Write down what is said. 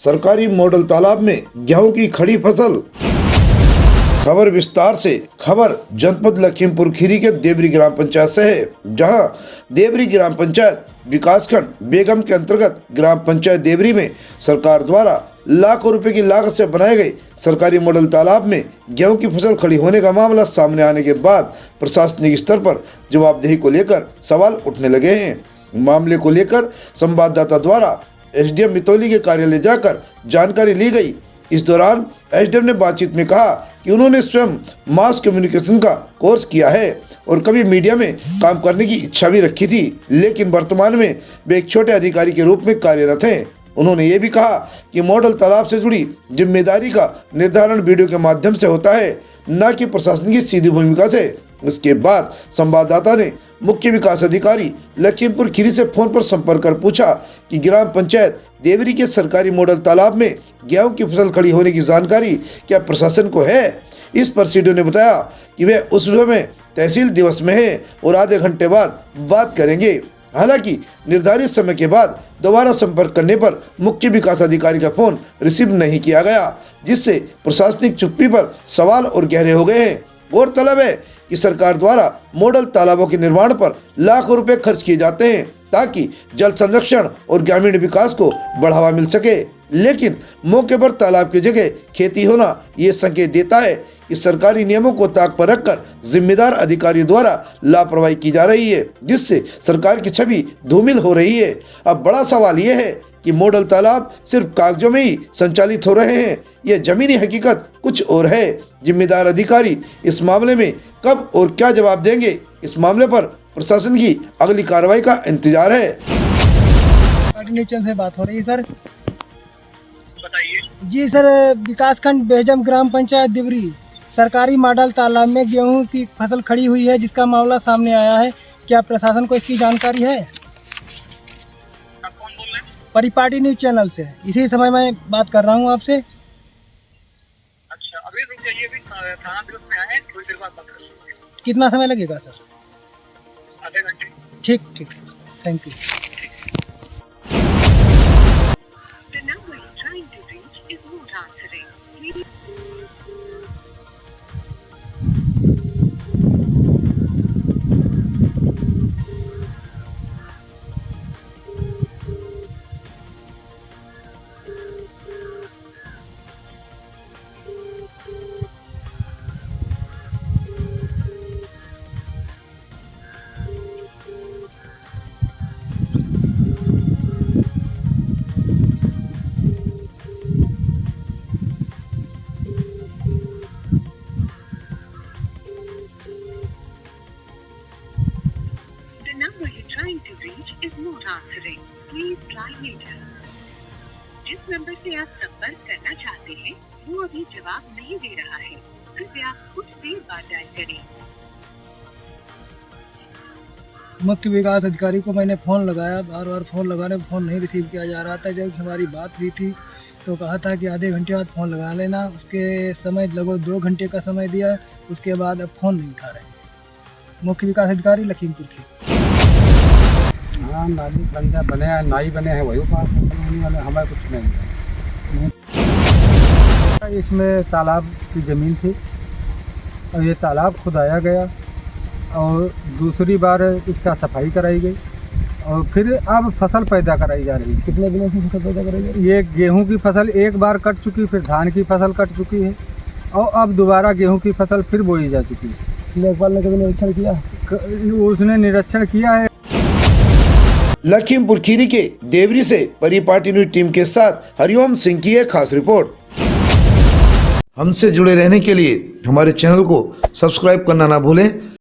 सरकारी मॉडल तालाब में गेहूं की खड़ी फसल। खबर विस्तार से। खबर जनपद लखीमपुर खीरी के देवरी ग्राम पंचायत से है, जहां देवरी ग्राम पंचायत विकासखंड बेगम के अंतर्गत ग्राम पंचायत देवरी में सरकार द्वारा लाखों रुपए की लागत से बनाए गए सरकारी मॉडल तालाब में गेहूं की फसल खड़ी होने का मामला सामने आने के बाद प्रशासनिक स्तर पर जवाबदेही को लेकर सवाल उठने लगे हैं। मामले को लेकर संवाददाता द्वारा एसडीएम मितौली के कार्यालय जाकर जानकारी ली गई। इस दौरान एसडीएम ने बातचीत में कहा कि उन्होंने स्वयं मास कम्युनिकेशन का कोर्स किया है और कभी मीडिया में काम करने की इच्छा भी रखी थी, लेकिन वर्तमान में वे एक छोटे अधिकारी के रूप में कार्यरत हैं। उन्होंने ये भी कहा कि मॉडल तालाब से जुड़ी जिम्मेदारी का निर्धारण वीडियो के माध्यम से होता है, न कि प्रशासन की सीधी भूमिका से। इसके बाद संवाददाता ने मुख्य विकास अधिकारी लखीमपुर खीरी से फोन पर संपर्क कर पूछा कि ग्राम पंचायत देवरी के सरकारी मॉडल तालाब में गेहूं की फसल खड़ी होने की जानकारी क्या प्रशासन को है। इस पर सीडीओ ने बताया कि वे उस समय तहसील दिवस में हैं और आधे घंटे बाद बात करेंगे। हालांकि निर्धारित समय के बाद दोबारा संपर्क करने पर मुख्य विकास अधिकारी का फोन रिसीव नहीं किया गया, जिससे प्रशासनिक चुप्पी पर सवाल और गहरे हो गए हैं। गौरतलब है कि सरकार द्वारा मॉडल तालाबों के निर्माण पर लाखों रुपए खर्च किए जाते हैं ताकि जल संरक्षण और ग्रामीण विकास को बढ़ावा मिल सके, लेकिन मौके पर तालाब की जगह खेती होना ये संकेत देता है कि सरकारी नियमों को ताक पर रखकर जिम्मेदार अधिकारियों द्वारा लापरवाही की जा रही है, जिससे सरकार की छवि धूमिल हो रही है। अब बड़ा सवाल ये है कि मॉडल तालाब सिर्फ कागजों में ही संचालित हो रहे हैं, यह जमीनी हकीकत कुछ और है। जिम्मेदार अधिकारी इस मामले में कब और क्या जवाब देंगे, इस मामले पर प्रशासन की अगली कार्रवाई का इंतजार है। नीचे से बात हो रही है सर। बताइए। जी सर, विकासखंड बेहजम ग्राम पंचायत देवरी सरकारी मॉडल तालाब में गेहूं की फसल खड़ी हुई है, जिसका मामला सामने आया है। क्या प्रशासन को इसकी जानकारी है? आप कौन बोल रहे हैं? परिपाटी न्यूज चैनल से इसी समय मैं बात कर रहा हूं आपसे। अच्छा, अभी रुक जाइए, अभी थाना दिवस में आए हैं, थोड़ी देर बाद बात कर लेंगे। कितना समय लगेगा सर? आधे घंटे। ठीक ठीक, thank you. The number you're trying to reach is not answering. Please. The number you're trying to reach is not answering. Please try later. जिस नंबर से आप संपर्क करना चाहते हैं वो अभी जवाब नहीं दे रहा है, कृपया कुछ देर बाद डायल करें। मुख्य विकास अधिकारी को मैंने फ़ोन लगाया, बार बार फ़ोन लगाने पर फ़ोन नहीं रिसीव किया जा रहा था। जब हमारी बात हुई थी तो कहा था कि आधे घंटे बाद फ़ोन लगा लेना। उसके समय लगभग 2 घंटे का समय दिया, उसके बाद अब फ़ोन नहीं उठा रहे। मुख्य विकास अधिकारी लखीमपुर खीरी। हाँ, नाली बंदा बने हैं, नाई बने हैं, वही पास वाले हमें कुछ नहीं। इसमें तालाब की ज़मीन थी और ये तालाब खुदाया गया और दूसरी बार इसका सफाई कराई गई और फिर अब फसल पैदा कराई जा रही है। कितने दिनों से फसल पैदा करेंगे? ये गेहूं की फसल एक बार कट चुकी, फिर धान की फसल कट चुकी है और अब दोबारा गेहूं की फसल फिर बोई जा चुकी है। लेखपाल ने कभी निरीक्षण किया? उसने निरीक्षण किया है। लखीमपुर खीरी के देवरी से परिपाटी न्यूज टीम के साथ हरिओम सिंह की एक खास रिपोर्ट। हमसे जुड़े रहने के लिए हमारे चैनल को सब्सक्राइब करना ना भूलें